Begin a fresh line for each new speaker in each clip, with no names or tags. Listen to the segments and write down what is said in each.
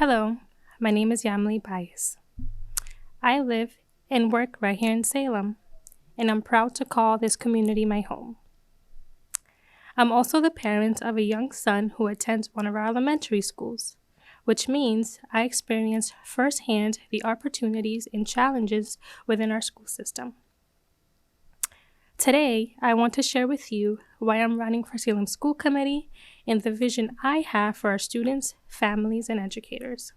Hello, my name is Yamily, Byas. I live and work right here in Salem, and I'm proud to call this community my home. I'm also the parent of a young son who attends one of our elementary schools, which means I experience firsthand the opportunities and challenges within our school system. Today, I want to share with you why I'm running for Salem School Committee and the vision I have for our students, families, and educators.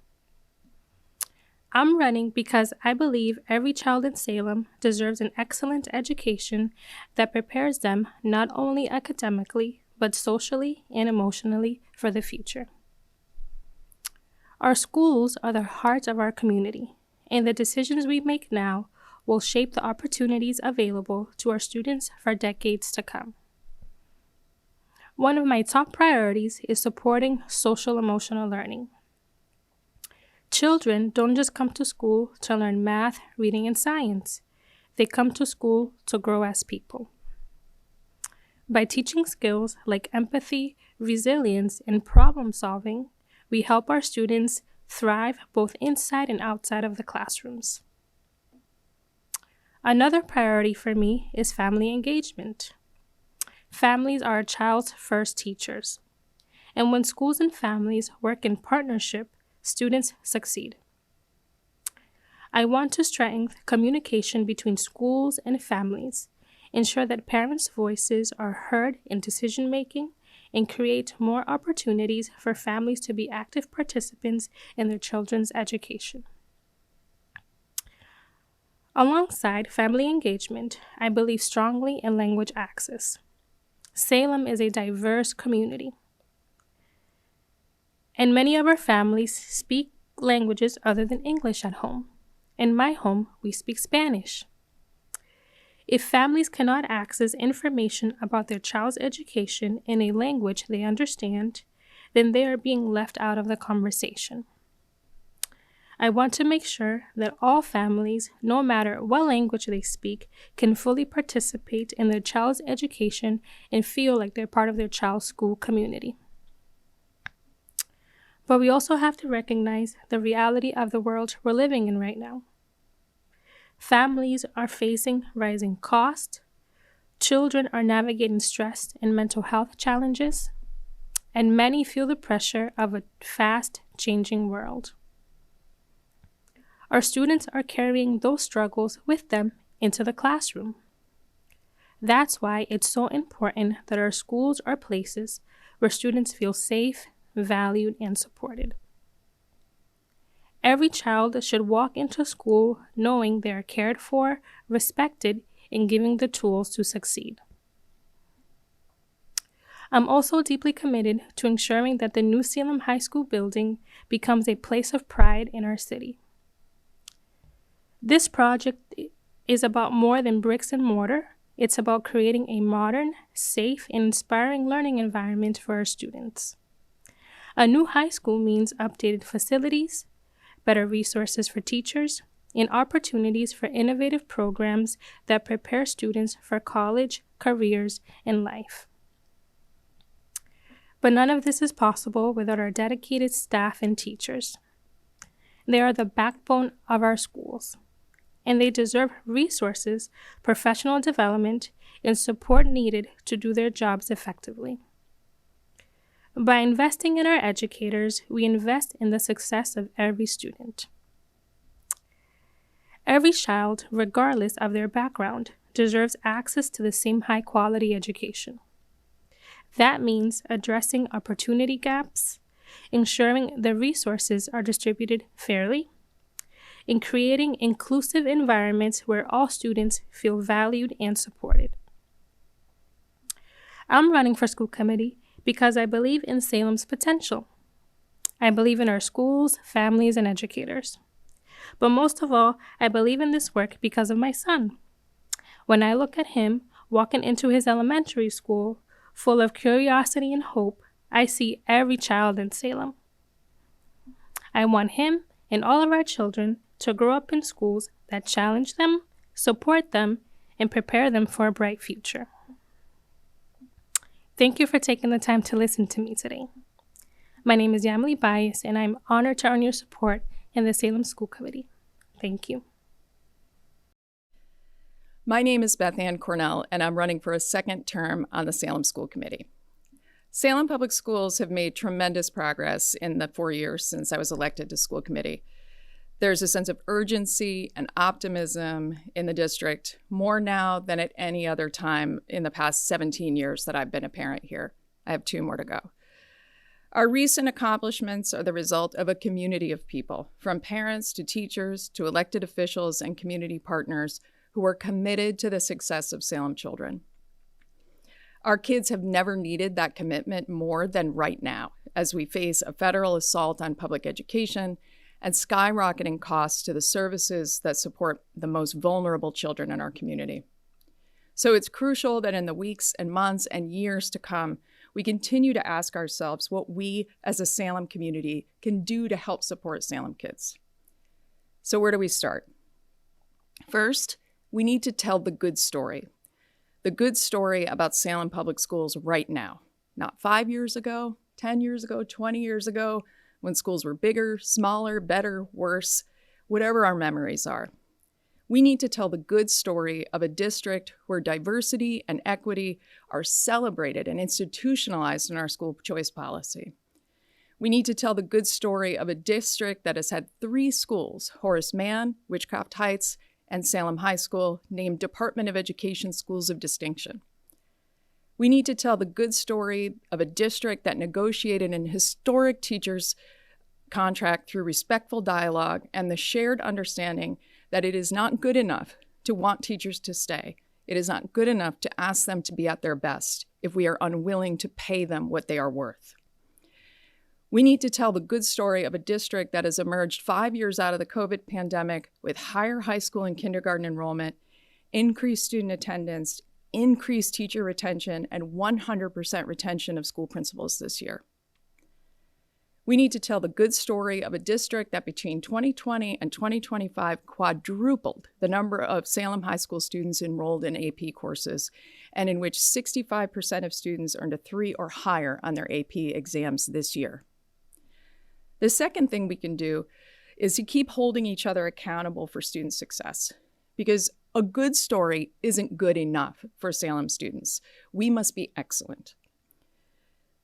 I'm running because I believe every child in Salem deserves an excellent education that prepares them not only academically, but socially and emotionally for the future. Our schools are the heart of our community, and the decisions we make now will shape the opportunities available to our students for decades to come. One of my top priorities is supporting social-emotional learning. Children don't just come to school to learn math, reading, and science. They come to school to grow as people. By teaching skills like empathy, resilience, and problem-solving, we help our students thrive both inside and outside of the classrooms. Another priority for me is family engagement. Families are a child's first teachers, and when schools and families work in partnership, students succeed. I want to strengthen communication between schools and families, ensure that parents' voices are heard in decision-making, and create more opportunities for families to be active participants in their children's education. Alongside family engagement, I believe strongly in language access. Salem is a diverse community, and many of our families speak languages other than English at home. In my home, we speak Spanish. If families cannot access information about their child's education in a language they understand, then they are being left out of the conversation. I want to make sure that all families, no matter what language they speak, can fully participate in their child's education and feel like they're part of their child's school community. But we also have to recognize the reality of the world we're living in right now. Families are facing rising costs, children are navigating stress and mental health challenges, and many feel the pressure of a fast-changing world. Our students are carrying those struggles with them into the classroom. That's why it's so important that our schools are places where students feel safe, valued, and supported. Every child should walk into school knowing they are cared for, respected, and given the tools to succeed. I'm also deeply committed to ensuring that the new Salem High School building becomes a place of pride in our city. This project is about more than bricks and mortar. It's about creating a modern, safe, and inspiring learning environment for our students. A new high school means updated facilities, better resources for teachers, and opportunities for innovative programs that prepare students for college, careers, and life. But none of this is possible without our dedicated staff and teachers. They are the backbone of our schools, and they deserve resources, professional development, and support needed to do their jobs effectively. By investing in our educators, we invest in the success of every student. Every child, regardless of their background, deserves access to the same high-quality education. That means addressing opportunity gaps, ensuring the resources are distributed fairly, and creating inclusive environments where all students feel valued and supported. I'm running for school committee because I believe in Salem's potential. I believe in our schools, families, and educators. But most of all, I believe in this work because of my son. When I look at him walking into his elementary school, full of curiosity and hope, I see every child in Salem. I want him and all of our children to grow up in schools that challenge them, support them, and prepare them for a bright future. Thank you for taking the time to listen to me today. My name is Yamily Byas, and I'm honored to earn your support in the Salem School Committee. Thank you.
My name is Beth Cornell, and I'm running for a second term on the Salem School Committee. Salem Public Schools have made tremendous progress in the 4 years since I was elected to school committee. There's a sense of urgency and optimism in the district, more now than at any other time in the past 17 years that I've been a parent here. I have 2 more to go. Our recent accomplishments are the result of a community of people, from parents to teachers to elected officials and community partners who are committed to the success of Salem children. Our kids have never needed that commitment more than right now, as we face a federal assault on public education and skyrocketing costs to the services that support the most vulnerable children in our community. So it's crucial that in the weeks and months and years to come, we continue to ask ourselves what we as a Salem community can do to help support Salem kids. So where do we start? First, we need to tell the good story about Salem Public Schools right now, not 5 years ago, 10 years ago, 20 years ago, when schools were bigger, smaller, better, worse, whatever our memories are. We need to tell the good story of a district where diversity and equity are celebrated and institutionalized in our school choice policy. We need to tell the good story of a district that has had 3 schools, Horace Mann, Witchcraft Heights, and Salem High School, named Department of Education Schools of Distinction. We need to tell the good story of a district that negotiated an historic teachers' contract through respectful dialogue and the shared understanding that it is not good enough to want teachers to stay. It is not good enough to ask them to be at their best if we are unwilling to pay them what they are worth. We need to tell the good story of a district that has emerged 5 years out of the COVID pandemic with higher high school and kindergarten enrollment, increased student attendance, increased teacher retention, and 100% retention of school principals this year. We need to tell the good story of a district that between 2020 and 2025 quadrupled the number of Salem High School students enrolled in AP courses, and in which 65% of students earned a 3 or higher on their AP exams this year. The second thing we can do is to keep holding each other accountable for student success, because a good story isn't good enough for Salem students. We must be excellent.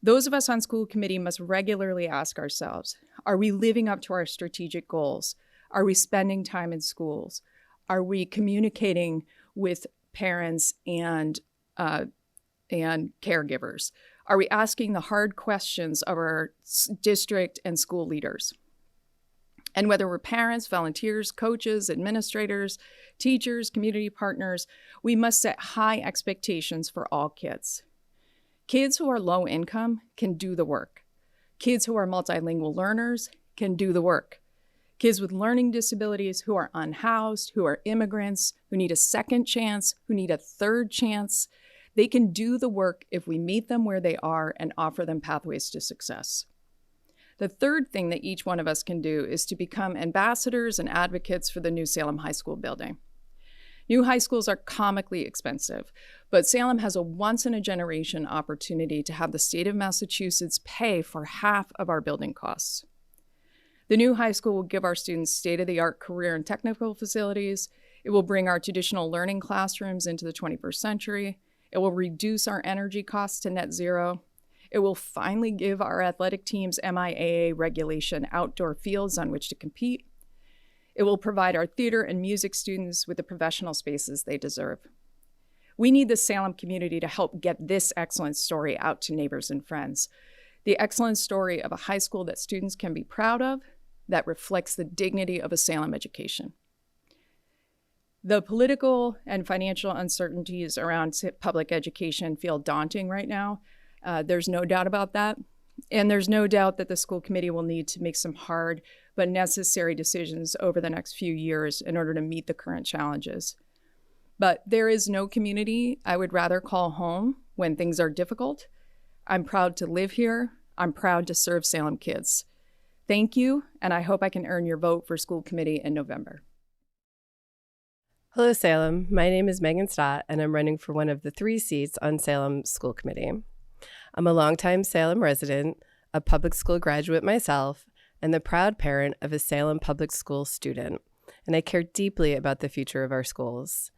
Those of us on school committee must regularly ask ourselves, are we living up to our strategic goals? Are we spending time in schools? Are we communicating with parents and caregivers? Are we asking the hard questions of our district and school leaders? And whether we're parents, volunteers, coaches, administrators, teachers, community partners, we must set high expectations for all kids. Kids who are low income can do the work. Kids who are multilingual learners can do the work. Kids with learning disabilities who are unhoused, who are immigrants, who need a second chance, who need a third chance, they can do the work if we meet them where they are and offer them pathways to success. The third thing that each one of us can do is to become ambassadors and advocates for the new Salem High School building. New high schools are comically expensive, but Salem has a once-in-a-generation opportunity to have the state of Massachusetts pay for half of our building costs. The new high school will give our students state-of-the-art career and technical facilities. It will bring our traditional learning classrooms into the 21st century. It will reduce our energy costs to net zero. It will finally give our athletic teams MIAA regulation outdoor fields on which to compete. It will provide our theater and music students with the professional spaces they deserve. We need the Salem community to help get this excellent story out to neighbors and friends. The excellent story of a high school that students can be proud of, that reflects the dignity of a Salem education. The political and financial uncertainties around public education feel daunting right now. There's no doubt about that. And there's no doubt that the school committee will need to make some hard but necessary decisions over the next few years in order to meet the current challenges. But there is no community I would rather call home when things are difficult. I'm proud to live here. I'm proud to serve Salem kids. Thank you, and I hope I can earn your vote for school committee in November.
Hello, Salem. My name is Stott, and I'm running for one of the 3 seats on Salem School Committee. I'm a longtime Salem resident. a public school graduate myself, and the proud parent of a Salem public school student, and I care deeply about the future of our schools.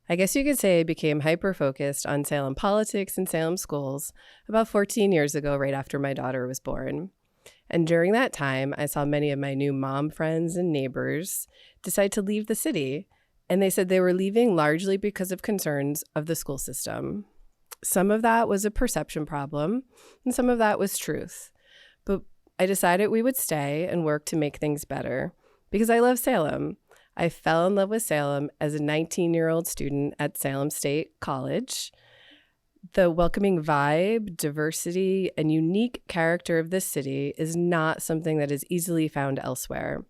I guess you could say I became hyper-focused on Salem politics and Salem schools about 14 years ago, right after my daughter was born. And during that time, I saw many of my new mom friends and neighbors decide to leave the city, and they said they were leaving largely because of concerns of the school system. Some of that was a perception problem, and some of that was truth. But I decided we would stay and work to make things better because I love Salem. I fell in love with Salem as a 19-year-old student at Salem State College. The welcoming vibe, diversity, and unique character of this city is not something that is easily found elsewhere.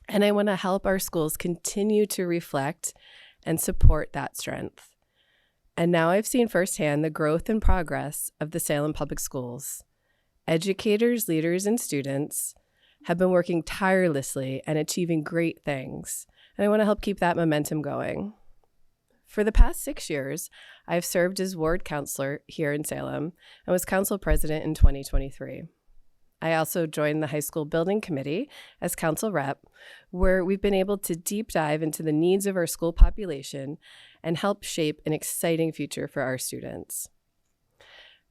And I want to help our schools continue to reflect and support that strength. And now I've seen firsthand the growth and progress of the Salem Public Schools. Educators, leaders, and students have been working tirelessly and achieving great things, and I want to help keep that momentum going. For the past 6 years, I've served as ward counselor here in Salem and was council president in 2023. I also joined the high school building committee as council rep, where we've been able to deep dive into the needs of our school population and help shape an exciting future for our students.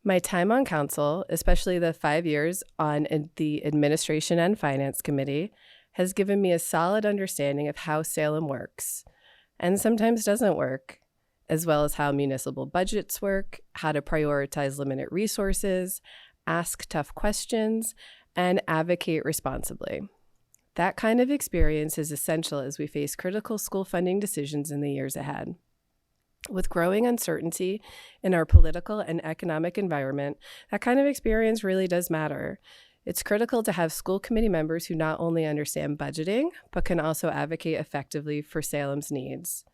My time on council, especially the 5 years on the administration and finance committee, has given me a solid understanding of how Salem works, and sometimes doesn't work, as well as how municipal budgets work, how to prioritize limited resources, ask tough questions, and advocate responsibly. That kind of experience is essential as we face critical school funding decisions in the years ahead. With growing uncertainty in our political and economic environment, that kind of experience really does matter. It's critical to have school committee members who not only understand budgeting, but can also advocate effectively for Salem's needs.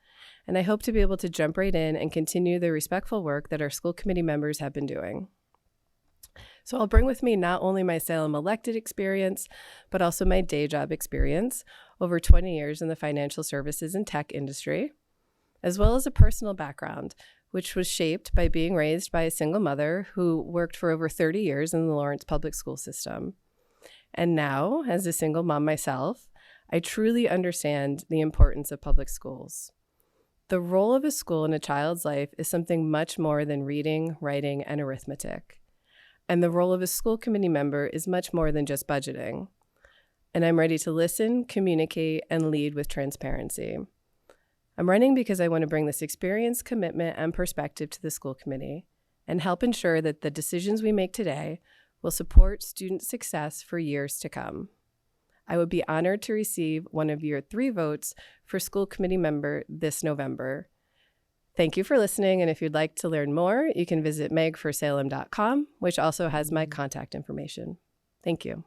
And I hope to be able to jump right in and continue the respectful work that our school committee members have been doing. So I'll bring with me not only my Salem elected experience, but also my day job experience, over 20 years in the financial services and tech industry, as well as a personal background, which was shaped by being raised by a single mother who worked for over 30 years in the Lawrence public school system. And now, as a single mom myself, I truly understand the importance of public schools. The role of a school in a child's life is something much more than reading, writing, and arithmetic. And the role of a school committee member is much more than just budgeting. And I'm ready to listen, communicate, and lead with transparency. I'm running because I want to bring this experience, commitment, and perspective to the school committee and help ensure that the decisions we make today will support student success for years to come. I would be honored to receive one of your 3 votes for school committee member this November. Thank you for listening, and if you'd like to learn more, you can visit megforsalem.com, which also has my contact information. Thank you.